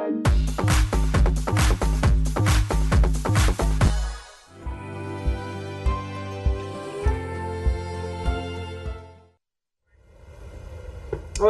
Well,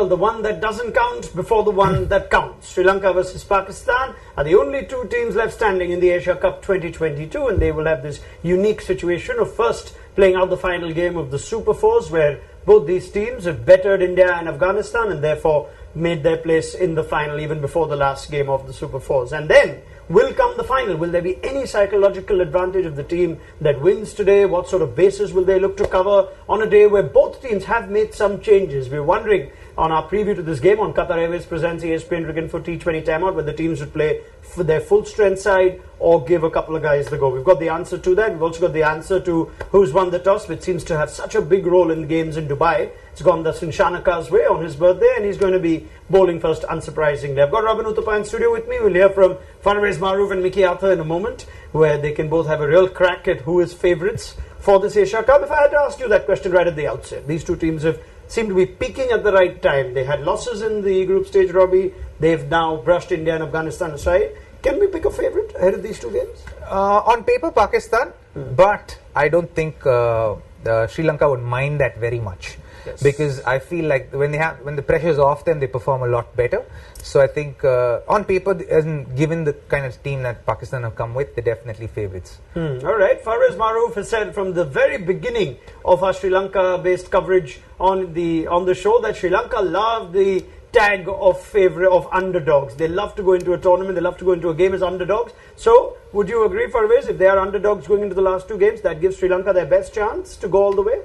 the one that doesn't count before the one that counts. Sri Lanka versus Pakistan are the only two teams left standing in the Asia Cup 2022, and they will have this unique situation of first playing out the final game of the Super Fours, where both these teams have bettered India and Afghanistan and therefore made their place in the final even before the last game of the Super Fours. And then will come the final. Will there be any psychological advantage of the team that wins today? What sort of bases will they look to cover on a day where both teams have made some changes? We're wondering on our preview to this game on Qatar Airways presents ESPN Cricket for T20 timeout, whether teams would play for their full strength side or give a couple of guys the go. We've got the answer to that. We've also got the answer to who's won the toss, which seems to have such a big role in games in Dubai. It's gone thus in Shanaka's way on his birthday, and he's going to be bowling first, unsurprisingly. I've got Robin Uthappa in studio with me. We'll hear from Farveez, Maharoof and Mickey Arthur in a moment, where they can both have a real crack at who is favourites for this Asia Cup. If I had to ask you that question right at the outset, these two teams have seem to be peaking at the right time. They had losses in the group stage, Robbie. They've now brushed India and Afghanistan aside. Can we pick a favourite ahead of these two games? On paper, Pakistan, but I don't think Sri Lanka would mind that very much. Yes. Because I feel like when the pressure is off them, they perform a lot better. So I think on paper, given the kind of team that Pakistan have come with, they're definitely favourites. All right. Farveez, Maharoof has said from the very beginning of our Sri Lanka-based coverage on the show that Sri Lanka love the tag of underdogs. They love to go into a tournament. They love to go into a game as underdogs. So would you agree, Farveez, if they are underdogs going into the last two games, that gives Sri Lanka their best chance to go all the way?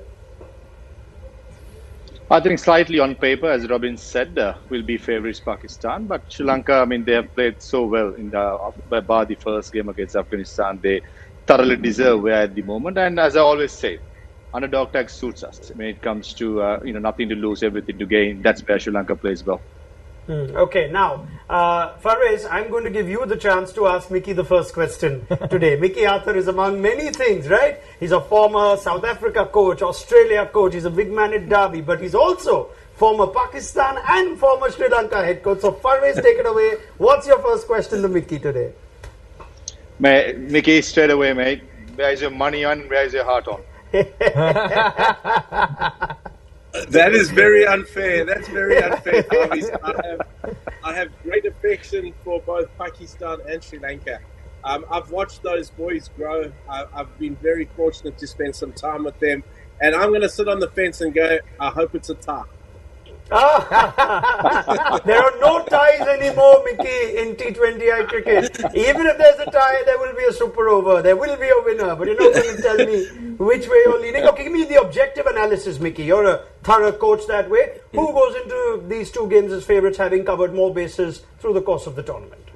I think slightly on paper, as Robin said, will be favourites Pakistan. But Sri Lanka, I mean, they have played so well in bar the first game against Afghanistan. They thoroughly deserve where at the moment. And as I always say, underdog tag suits us. When it comes to nothing to lose, everything to gain, that's where Sri Lanka plays well. Okay, now, Farveez, I'm going to give you the chance to ask Mickey the first question today. Mickey Arthur is among many things, right? He's a former South Africa coach, Australia coach. He's a big man at Derby, but he's also former Pakistan and former Sri Lanka head coach. So, Farveez, take it away. What's your first question to Mickey today? Mickey, straight away, mate. Where is your money on? Where is your heart on? That is very unfair. That's very unfair, Farveez. I have great affection for both Pakistan and Sri Lanka. I've watched those boys grow. I've been very fortunate to spend some time with them. And I'm going to sit on the fence and go, I hope it's a tie. There are no ties anymore, Mickey, in T20I cricket. Even if there's a tie, there will be a super over. There will be a winner. But you're not going to tell me which way you're leaning. Okay, give me the objective analysis, Mickey. You're a thorough coach that way. Who goes into these two games as favourites, having covered more bases through the course of the tournament?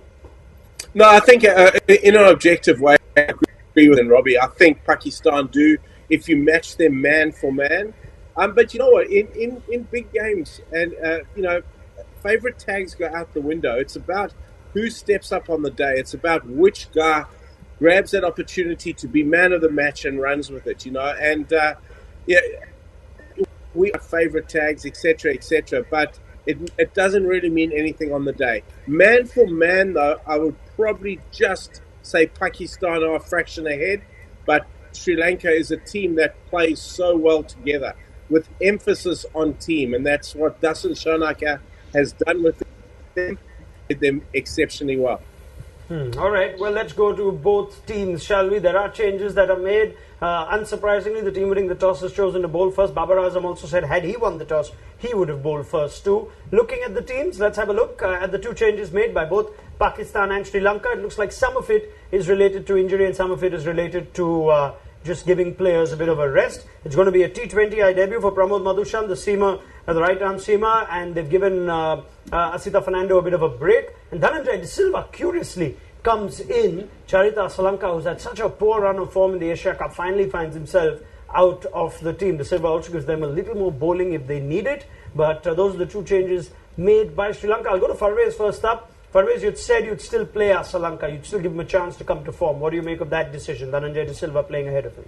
No, I think in an objective way, I agree with Robbie. I think Pakistan do, if you match them man for man. But you know what? In big games, and favourite tags go out the window. It's about who steps up on the day. It's about which guy grabs that opportunity to be man of the match and runs with it. And we have favourite tags, etc., etc. But it doesn't really mean anything on the day. Man for man, though, I would probably just say Pakistan are a fraction ahead, but Sri Lanka is a team that plays so well together, with emphasis on team, and that's what Dasan Shanaka has done with them. Did them exceptionally well. All right, well, let's go to both teams, shall we? There are changes that are made. Unsurprisingly, the team winning the toss has chosen to bowl first. Babar Azam also said had he won the toss, he would have bowled first too. Looking at the teams, let's have a look at the two changes made by both Pakistan and Sri Lanka. It looks like some of it is related to injury and some of it is related to just giving players a bit of a rest. It's going to be a T20I debut for Pramod Madushan, the seamer, the right-arm seamer, and they've given Asita Fernando a bit of a break. And Dhananjay De Silva, curiously, comes in. Charita Salanka, who's had such a poor run of form in the Asia Cup, finally finds himself out of the team. De Silva also gives them a little more bowling if they need it. But those are the two changes made by Sri Lanka. I'll go to Farveez first up. Farveez, you'd said you'd still play Sri Lanka. You'd still give him a chance to come to form. What do you make of that decision, Dhananjay De Silva playing ahead of him?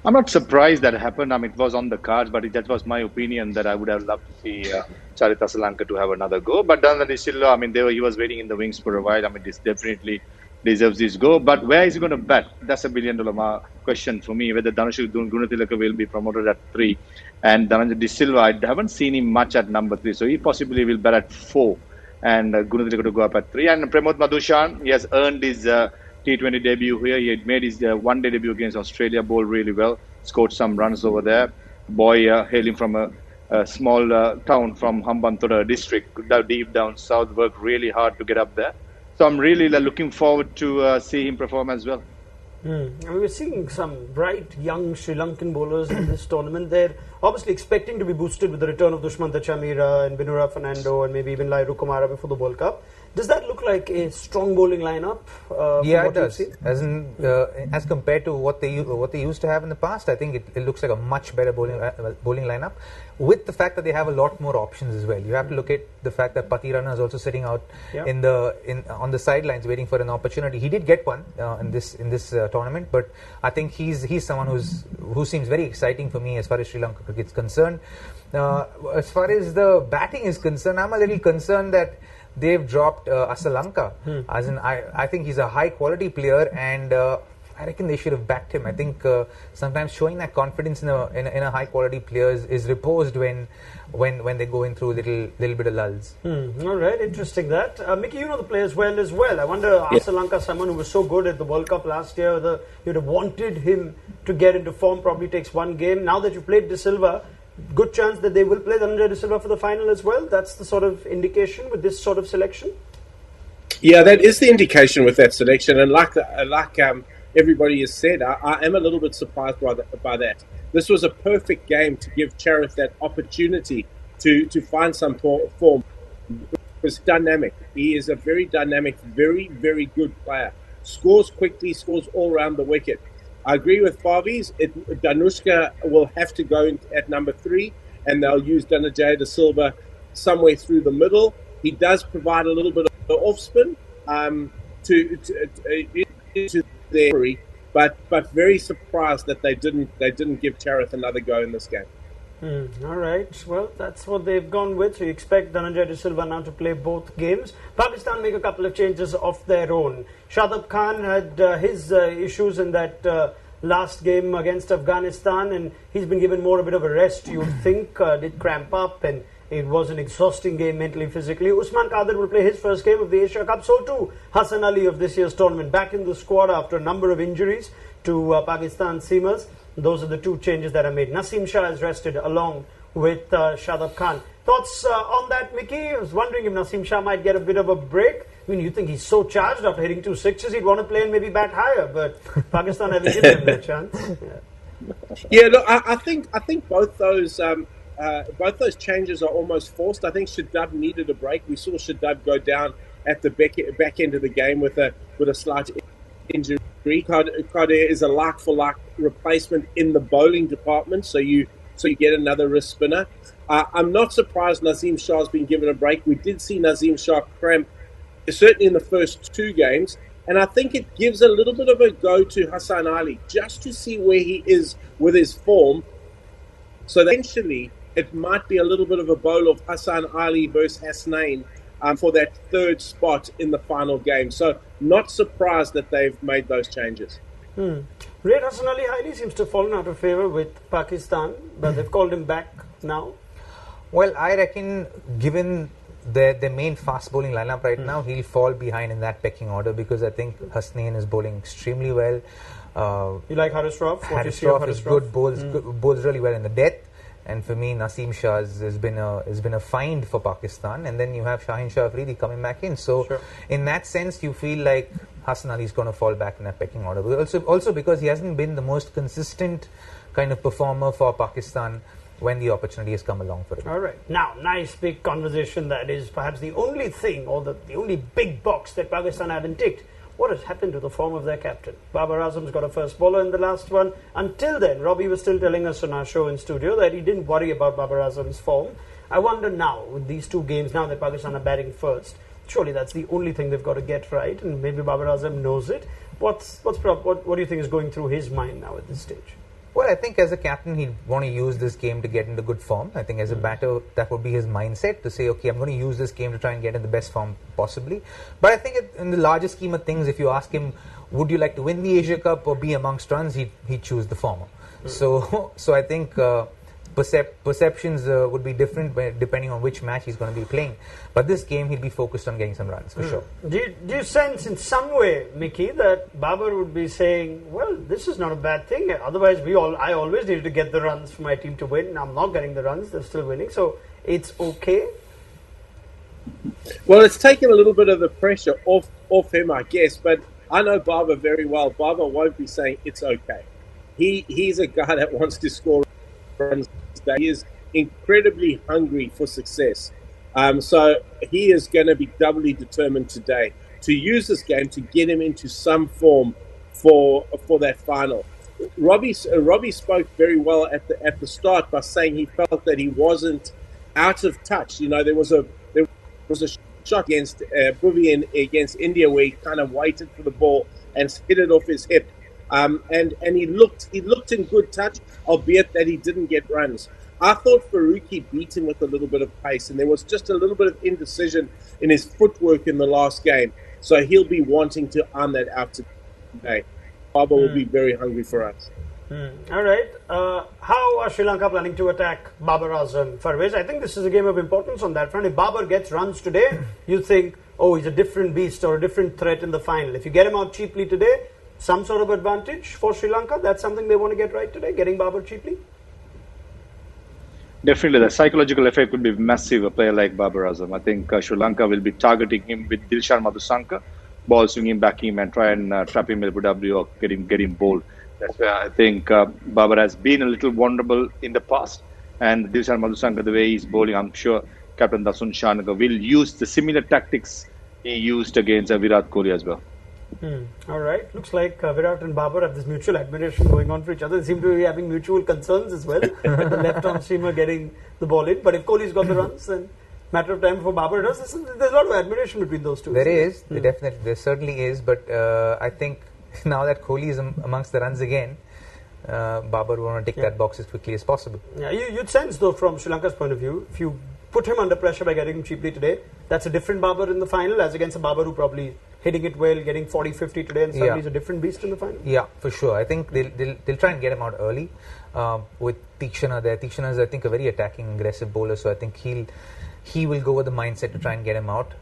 I'm not surprised that happened. I mean, it was on the cards, but that was my opinion that I would have loved to see Charith Asalanka to have another go. But Dhananjay Silva, I mean, he was waiting in the wings for a while. I mean, this definitely deserves this go. But where is he going to bat? That's a $1 billion question for me. Whether Dhanushil Gunatilaka will be promoted at 3, and Dhananjay Silva, I haven't seen him much at number 3, so he possibly will bat at 4, and Gunatilaka to go up at 3. And Pramod Madhushan, he has earned his T20 debut here. He had made his one-day debut against Australia, bowled really well, scored some runs over there. Boy hailing from a small town from Hambantota district, deep down south, worked really hard to get up there. So I'm really looking forward to see him perform as well. And we're seeing some bright young Sri Lankan bowlers in this tournament. They're obviously expecting to be boosted with the return of Dushmantha Chamira and Binura Fernando and maybe even Lairu Kumara before the World Cup. Does that look like a strong bowling lineup? Yeah, it does. As compared to what they used to have in the past, I think it looks like a much better bowling lineup. With the fact that they have a lot more options as well. You have to look at the fact that Patirana is also sitting out on the sidelines waiting for an opportunity. He did get one in this tournament, but I think he's someone who seems very exciting for me as far as Sri Lanka cricket is concerned. As far as the batting is concerned, I'm a little concerned that they've dropped Asalanka. As in, I think he's a high quality player, and I reckon they should have backed him. I think sometimes showing that confidence in a high quality player is reposed when they go in through little bit of lulls. All right, interesting that. Mickey, you know the players well as well. I wonder, Asalanka, someone who was so good at the World Cup last year, you'd have wanted him to get into form. Probably takes one game. Now that you played De Silva, good chance that they will play Dhananjay De Silva for the final as well. That's the sort of indication with this sort of selection. Yeah, that is the indication with that selection, and like everybody has said, I am a little bit surprised by that. This was a perfect game to give Charith that opportunity to find some form. It was dynamic. He is a very dynamic, very, very good player. Scores quickly, scores all around the wicket. I agree with Farveez. Danushka will have to go at number 3, and they'll use Dhananjay De Silva somewhere through the middle. He does provide a little bit of off spin to their, but very surprised that they didn't give Charith another go in this game. All right. Well, that's what they've gone with. So you expect Dhananjay De Silva now to play both games. Pakistan make a couple of changes of their own. Shadab Khan had his issues in that last game against Afghanistan, and he's been given more a bit of a rest, you'd think. Did cramp up, and it was an exhausting game mentally, physically. Usman Qadir will play his first game of the Asia Cup. So too Hassan Ali of this year's tournament, back in the squad after a number of injuries to Pakistan seamers. Those are the two changes that are made. Naseem Shah is rested along with Shadab Khan. Thoughts on that, Mickey? I was wondering if Naseem Shah might get a bit of a break. I mean, you think he's so charged after hitting 2 sixes, he'd want to play and maybe bat higher, but Pakistan haven't given him that chance. Yeah, look, I think both those changes are almost forced. I think Shadab needed a break. We saw Shadab go down at the back end of the game with a slight injury. Qadir is a like-for-like replacement in the bowling department, so you get another wrist spinner. I'm not surprised Naseem Shah's been given a break. We did see Naseem Shah cramp, certainly in the first 2 games, and I think it gives a little bit of a go to Hassan Ali, just to see where he is with his form. So eventually, it might be a little bit of a bowl of Hassan Ali versus Hasnain for that 3rd spot in the final game. So not surprised that they've made those changes. Rate Hassan Ali highly seems to have fallen out of favour with Pakistan, but they've called him back now. Well, I reckon given their main fast bowling lineup right now, he'll fall behind in that pecking order, because I think Hasnain is bowling extremely well. You like Haris Rauf? Haris Rauf is good, bowls really well in the death. And for me, Naseem Shah has been a find for Pakistan. And then you have Shaheen Shah Afridi coming back in. So in that sense, you feel like Hassan Ali is going to fall back in that pecking order. But also because he hasn't been the most consistent kind of performer for Pakistan when the opportunity has come along for him. All right. Now, nice big conversation that is perhaps the only thing, or the only big box that Pakistan haven't ticked. What has happened to the form of their captain? Babar Azam's got a first bowler in the last one. Until then, Robbie was still telling us on our show in studio that he didn't worry about Babar Azam's form. I wonder now, with these 2 games, now that Pakistan are batting first, surely that's the only thing they've got to get right, and maybe Babar Azam knows it. What do you think is going through his mind now at this stage? Well, I think as a captain, he'd want to use this game to get into good form. I think as a batter, that would be his mindset to say, okay, I'm going to use this game to try and get in the best form possibly. But I think in the larger scheme of things, if you ask him, would you like to win the Asia Cup or be amongst runs, he'd choose the former. So I think perceptions would be different depending on which match he's going to be playing. But this game, he'd be focused on getting some runs for sure. Do you sense in some way, Mickey, that Babar would be saying, well, this is not a bad thing. Otherwise, I always needed to get the runs for my team to win. I'm not getting the runs. They're still winning. So it's okay. Well, it's taken a little bit of the pressure off him, I guess. But I know Babar very well. Babar won't be saying it's okay. He's a guy that wants to score runs. He is incredibly hungry for success. So he is going to be doubly determined today to use this game to get him into some form for that final. Robbie spoke very well at the start by saying he felt that he wasn't out of touch. You know, there was a shot against Bhuvi against India where he kind of waited for the ball and hit it off his hip. And he looked in good touch, albeit that he didn't get runs. I thought Farooqi beat him with a little bit of pace, and there was just a little bit of indecision in his footwork in the last game. So he'll be wanting to earn that out today. Babar will be very hungry for us. All right. How are Sri Lanka planning to attack Babar Azam, Farveez? I think this is a game of importance on that front. If Babar gets runs today, you think, oh, he's a different beast or a different threat in the final. If you get him out cheaply today, some sort of advantage for Sri Lanka. That's something they want to get right today, getting Babar cheaply. Definitely, the psychological effect would be massive. A player like Babar Azam, I think Sri Lanka will be targeting him with Dilshan Madhusankar, ball swinging back him and try and trap him with LBW or get him bowled. That's where I think Babar has been a little vulnerable in the past, and Dilshan Madhusankar, the way he's bowling, I'm sure Captain Dasun Shanaka will use the similar tactics he used against Virat Kohli as well. All right. Looks like Virat and Babar have this mutual admiration going on for each other. They seem to be having mutual concerns as well. The left-arm seamer getting the ball in. But if Kohli's got the runs, then matter of time for Babar does. There's a lot of admiration between those two. There certainly is. But I think now that Kohli is amongst the runs again, Babar will want to tick that box as quickly as possible. Yeah, you'd sense though from Sri Lanka's point of view, if you put him under pressure by getting him cheaply today, that's a different Babar in the final as against a Babar who probably hitting it well, getting 40-50 today, and suddenly he's a different beast in the final. Yeah, for sure. I think they'll try and get him out early with Tikshana there. Tikshana is, I think, a very attacking, aggressive bowler, so I think he will go with the mindset to try and get him out.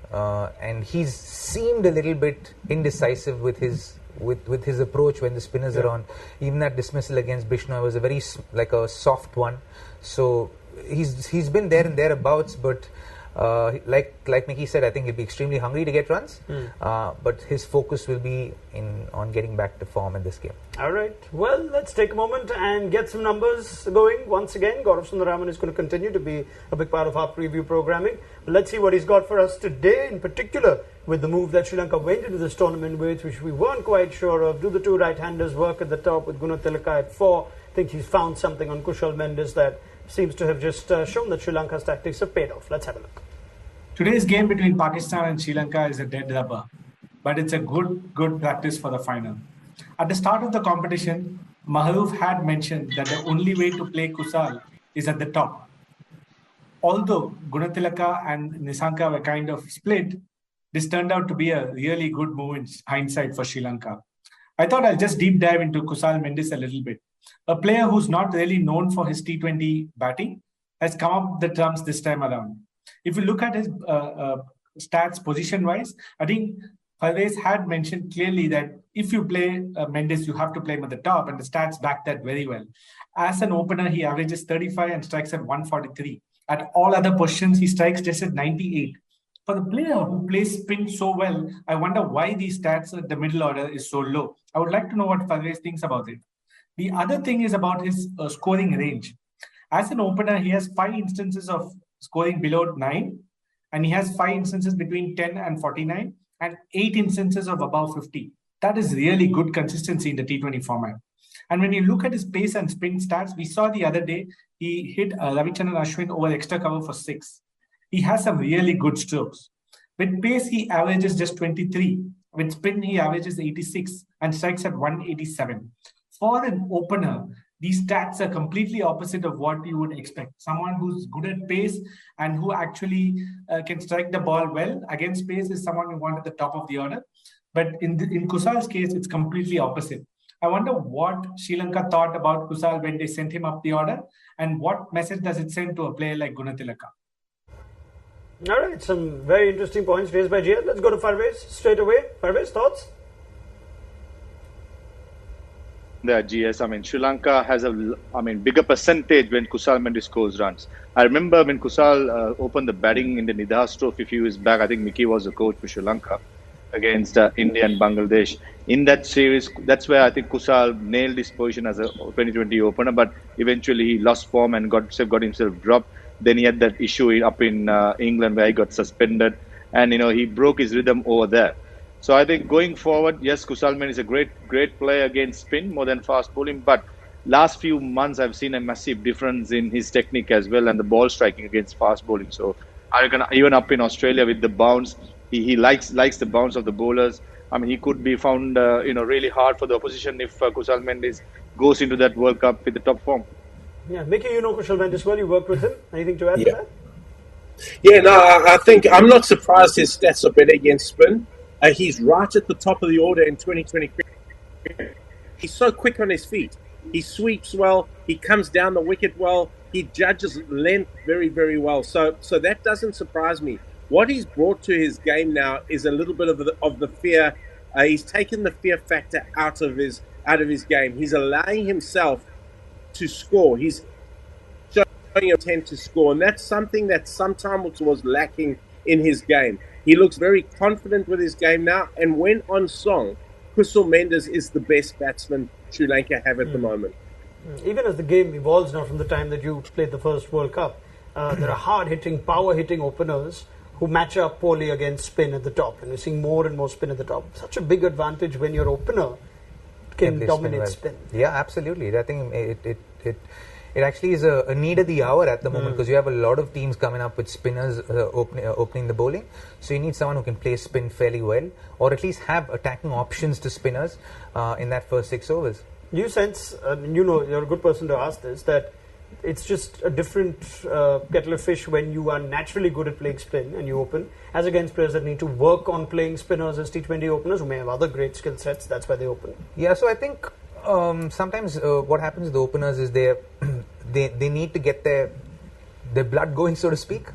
And he's seemed a little bit indecisive with his approach when the spinners are on. Even that dismissal against Bishnoi was a very a soft one. So he's been there and thereabouts, but like Mickey said, I think he'll be extremely hungry to get runs, but his focus will be on getting back to form in this game. All right. Well, let's take a moment and get some numbers going. Once again, Gaurav Sundararaman is going to continue to be a big part of our preview programming. But let's see what he's got for us today, in particular with the move that Sri Lanka went into this tournament with, which we weren't quite sure of. Do the two right-handers work at the top with Gunatilaka at 4? I think he's found something on Kushal Mendes that seems to have just shown that Sri Lanka's tactics have paid off. Let's have a look. Today's game between Pakistan and Sri Lanka is a dead rubber, but it's a good practice for the final. At the start of the competition, Maharoof had mentioned that the only way to play Kusal is at the top. Although Gunatilaka and Nisanka were kind of split, this turned out to be a really good move in hindsight for Sri Lanka. I thought I'll just deep dive into Kusal Mendes a little bit. A player who's not really known for his T20 batting has come up the trumps this time around. If you look at his stats position-wise, I think Farveez had mentioned clearly that if you play Mendes, you have to play him at the top, and the stats back that very well. As an opener, he averages 35 and strikes at 143. At all other positions, he strikes just at 98. For the player who plays spin so well, I wonder why these stats at the middle order is so low. I would like to know what Farveez thinks about it. The other thing is about his scoring range. As an opener, he has 5 instances of scoring below 9, and he has 5 instances between 10 and 49, and 8 instances of above 50. That is really good consistency in the T20 format. And when you look at his pace and spin stats, we saw the other day, he hit Ravichandran Ashwin over extra cover for 6. He has some really good strokes. With pace, he averages just 23. With spin, he averages 86 and strikes at 187. For an opener, these stats are completely opposite of what you would expect. Someone who's good at pace and who actually can strike the ball well against pace is someone you want at the top of the order. But in Kusal's case, it's completely opposite. I wonder what Sri Lanka thought about Kusal when they sent him up the order, and what message does it send to a player like Gunatilaka? All right, some very interesting points raised by Jia. Let's go to Farveez straight away. Farveez, thoughts? The GS, Sri Lanka has a, bigger percentage when Kusal Mendis scores runs. I remember when Kusal opened the batting in the Nidahas Trophy a few years back. I think Mickey was the coach for Sri Lanka against India and Bangladesh. In that series, that's where I think Kusal nailed his position as a 2020 opener, but eventually he lost form and got himself dropped. Then he had that issue up in England where he got suspended, and he broke his rhythm over there. So I think going forward, yes, Kusal Mendis is a great player against spin more than fast bowling, but last few months I've seen a massive difference in his technique as well and the ball striking against fast bowling. So I reckon even up in Australia with the bounce, he likes the bounce of the bowlers. He could be found really hard for the opposition if Kusal Mendis goes into that World Cup with the top form. Yeah, Mickey, you know Kusal Mendis well. You worked with him. Anything to add to that? Yeah, no, I think I'm not surprised his stats are better against spin. He's right at the top of the order in 2020. He's so quick on his feet. He sweeps well. He comes down the wicket well. He judges length very, very well. So that doesn't surprise me. What he's brought to his game now is a little bit of the fear. He's taken the fear factor out of his game. He's allowing himself to score. He's showing intent to score, and that's something that sometimes was lacking in his game. He looks very confident with his game now, and when on song, Kusal Mendis is the best batsman Sri Lanka have at the moment. Even as the game evolves now from the time that you played the first World Cup, there are hard-hitting, power-hitting openers who match up poorly against spin at the top, and we're seeing more and more spin at the top. Such a big advantage when your opener can dominate spin. Yeah, absolutely. I think it actually is a need of the hour at the moment, because you have a lot of teams coming up with spinners opening the bowling. So you need someone who can play spin fairly well, or at least have attacking options to spinners in that first 6 overs. You sense, you're a good person to ask this, that it's just a different kettle of fish when you are naturally good at playing spin and you open, as against players that need to work on playing spinners as T20 openers who may have other great skill sets. That's why they open. Yeah, so I think sometimes what happens with the openers is they need to get their blood going, so to speak,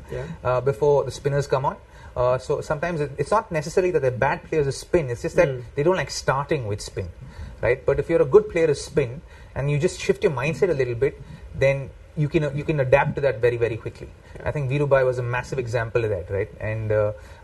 before the spinners come on. So sometimes it's not necessarily that they're bad players of spin, it's just that they don't like starting with spin, right? But if you're a good player of spin and you just shift your mindset a little bit, then you can adapt to that very, very quickly. I think Virubai was a massive example of that, right? And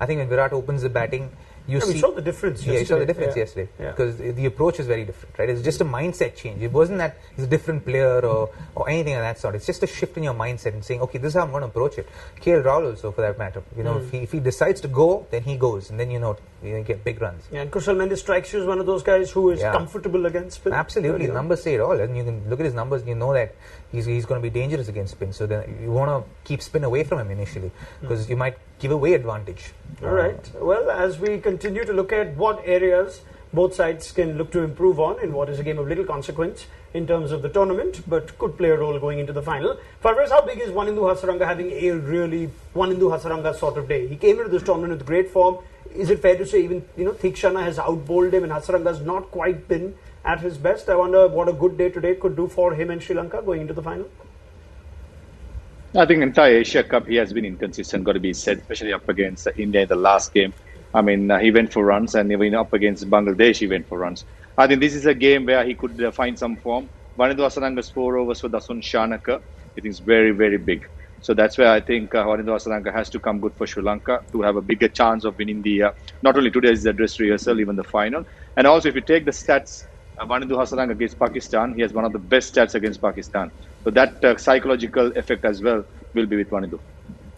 I think when Virat opens the batting, we saw the difference yesterday. Yeah, you saw the difference yesterday. Because the approach is very different, right? It's just a mindset change. It wasn't that he's a different player or anything of that sort. It's just a shift in your mindset and saying, okay, this is how I'm going to approach it. KL Rahul also, for that matter. If he decides to go, then he goes. And then you get big runs. Yeah, and Kusal Mendis strikes you as one of those guys who is comfortable against spin. Absolutely. The numbers say it all. And you can look at his numbers and you know that he's going to be dangerous against spin. So then you want to keep spin away from him initially, because you might give away advantage. All right. Well, as we continue to look at what areas both sides can look to improve on in what is a game of little consequence in terms of the tournament, but could play a role going into the final. Farveez, how big is Wanindu Hasaranga having a really Wanindu Hasaranga sort of day? He came into this tournament with great form. Is it fair to say even Theekshana has outbowled him and Hasaranga's not quite been at his best? I wonder what a good day today could do for him and Sri Lanka going into the final. I think entire Asia Cup he has been inconsistent, got to be said, especially up against India in the last game. He went for runs, and even up against Bangladesh he went for runs. I think this is a game where he could find some form. Wanindu Hasaranga's 4 overs for Dasun Shanaka, I think is very, very big. So that's where I think Wanindu Hasaranga has to come good for Sri Lanka to have a bigger chance of winning the, not only today's dress rehearsal, even the final. And also if you take the stats, Wanindu Hasaranga against Pakistan, he has one of the best stats against Pakistan. So that psychological effect as well will be with Wanindu.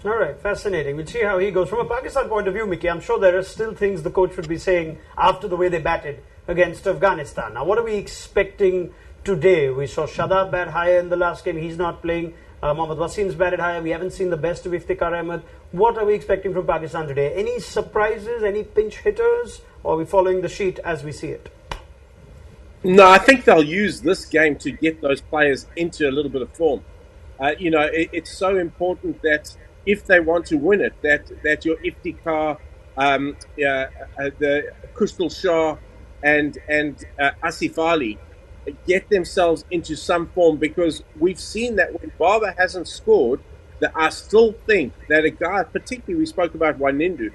All right, fascinating. We'll see how he goes. From a Pakistan point of view, Mickey, I'm sure there are still things the coach would be saying after the way they batted against Afghanistan. Now, what are we expecting today? We saw Shadab bat higher in the last game. He's not playing. Mohammad Wasim's batted higher. We haven't seen the best of Iftikhar Ahmed. What are we expecting from Pakistan today? Any surprises, any pinch hitters, or are we following the sheet as we see it? No, I think they'll use this game to get those players into a little bit of form. It's so important that if they want to win it, that your Iftikhar, the Kustal Shah, and Asif Ali get themselves into some form, because we've seen that when Baba hasn't scored, that I still think that a guy, particularly we spoke about Wanindu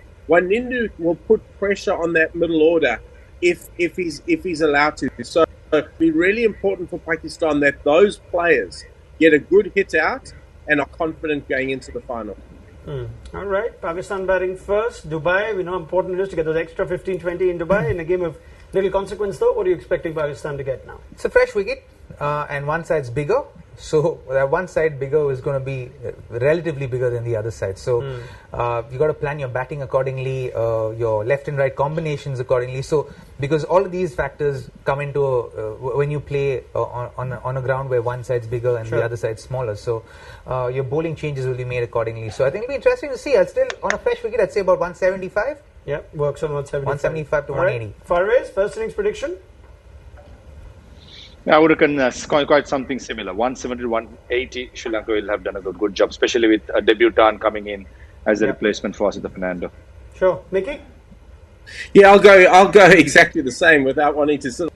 will put pressure on that middle order if he's allowed to. So it'll be really important for Pakistan that those players get a good hit out and are confident going into the final. All right, Pakistan batting first. Dubai, we know how important it is to get those extra 15-20 in Dubai in a game of little consequence, though. What are you expecting Pakistan to get now? It's a fresh wicket, and one side's bigger. So that one side bigger is going to be relatively bigger than the other side. So you got to plan your batting accordingly, your left and right combinations accordingly. So because all of these factors come into when you play on a ground where one side's bigger and the other side's smaller. So your bowling changes will be made accordingly. So I think it'll be interesting to see. I'll still on a fresh wicket, I'd say about 175. Yeah, works on 175 to 180. Farveez, first innings prediction. I would reckon quite something similar. 170 to 180, Sri Lanka will have done a good job, especially with a debutant coming in as a replacement for Asita Fernando. Sure. Mickey? Yeah, I'll go exactly the same without wanting to sit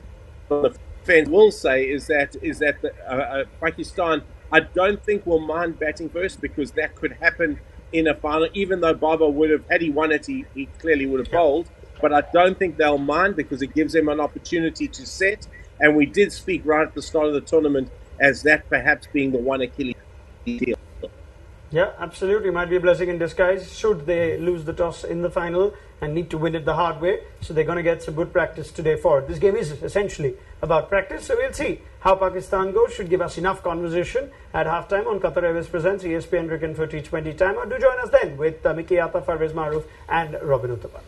on the fence. Will say is that Pakistan, I don't think will mind batting first, because that could happen in a final. Even though Baba would have, had he won it, he clearly would have bowled. But I don't think they'll mind, because it gives them an opportunity to set. And we did speak right at the start of the tournament as that perhaps being the one Achilles heel. Yeah, absolutely. Might be a blessing in disguise should they lose the toss in the final and need to win it the hard way. So they're going to get some good practice today for it. This game is essentially about practice. So we'll see how Pakistan goes. Should give us enough conversation at halftime on Qatar Airways Presents ESPN Cricket for T20 Timer. Do join us then with Mickey Atta, Farveez Maharoof and Robin Uthappa.